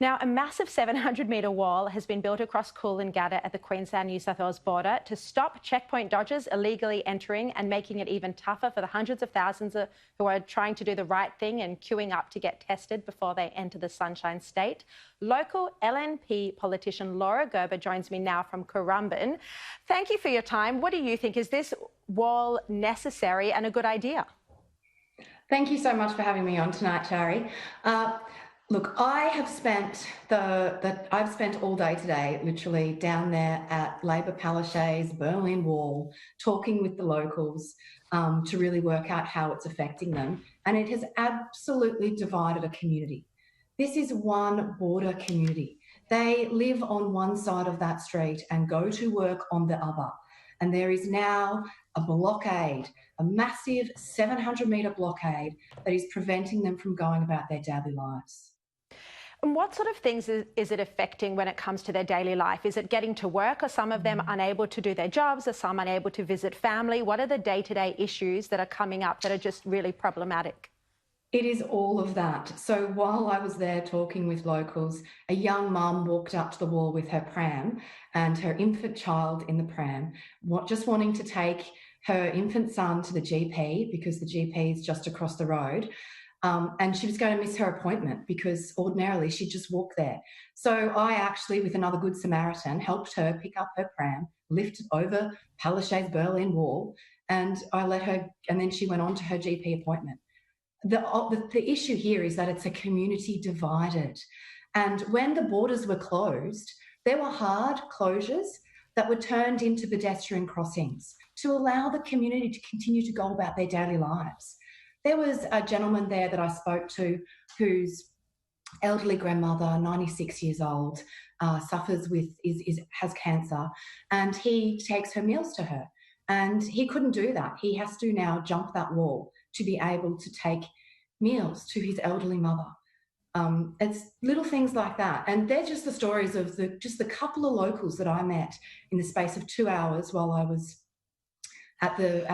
Now, a massive 700-metre wall has been built across Coolangatta at the Queensland-New South Wales border to stop checkpoint dodgers illegally entering and making it even tougher for the hundreds of thousands who are trying to do the right thing and queuing up to get tested before they enter the Sunshine State. Local LNP politician Laura Gerber joins me now from Currumbin. Thank you for your time. What do you think? Is this wall necessary and a good idea? Thank you so much for having me on tonight, Sharri. Look, I've spent all day today, literally down there at Labor Palaszczuk's Berlin Wall, talking with the locals to really work out how it's affecting them, and it has absolutely divided a community. This is one border community. They live on one side of that street and go to work on the other. And there is now a blockade, a massive 700-metre blockade that is preventing them from going about their daily lives. And what sort of things is it affecting when it comes to their daily life? Is it getting to work? Are some of them unable to do their jobs? Are some unable to visit family? What are the day-to-day issues that are coming up that are just really problematic? It is all of that. So while I was there talking with locals, a young mum walked up to the wall with her pram and her infant child in the pram, just wanting to take her infant son to the GP because the GP is just across the road. And she was going to miss her appointment because ordinarily she'd just walk there. So I actually, with another good Samaritan, helped her pick up her pram, lift over Palaszczuk's Berlin Wall, and I let her, and then she went on to her GP appointment. The issue here is that it's a community divided. And when the borders were closed, there were hard closures that were turned into pedestrian crossings to allow the community to continue to go about their daily lives. There was a gentleman there that I spoke to whose elderly grandmother, 96 years old, has cancer, and he takes her meals to her. And he couldn't do that. He has to now jump that wall to be able to take meals to his elderly mother. It's little things like that. And they're just the stories of the couple of locals that I met in the space of 2 hours while I was at the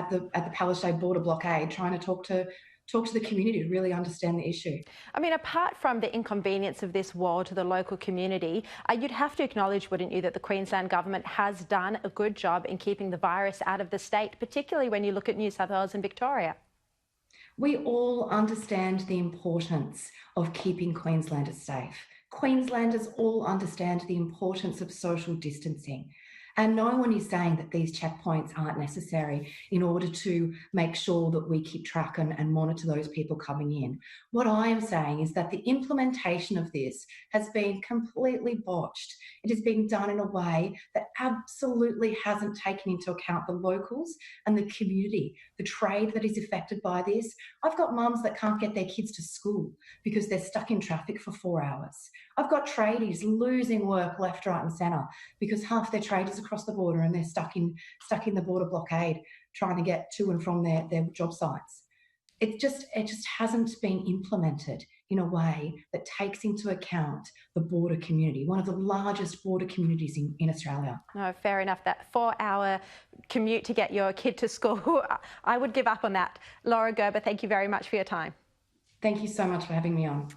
Palaszczuk border blockade, trying to talk to the community to really understand the issue. I mean, apart from the inconvenience of this wall to the local community, you'd have to acknowledge, wouldn't you, that the Queensland government has done a good job in keeping the virus out of the state, particularly when you look at New South Wales and Victoria? We all understand the importance of keeping Queenslanders safe. Queenslanders all understand the importance of social distancing. And no one is saying that these checkpoints aren't necessary in order to make sure that we keep track and monitor those people coming in. What I am saying is that the implementation of this has been completely botched. It has been done in a way that absolutely hasn't taken into account the locals and the community, the trade that is affected by this. I've got mums that can't get their kids to school because they're stuck in traffic for 4 hours. I've got tradies losing work left, right and centre because half their trade is across the border and they're stuck in the border blockade trying to get to and from their job sites. It just hasn't been implemented in a way that takes into account the border community, one of the largest border communities in Australia. No, fair enough. That 4-hour commute to get your kid to school, I would give up on that. Laura Gerber, thank you very much for your time. Thank you so much for having me on.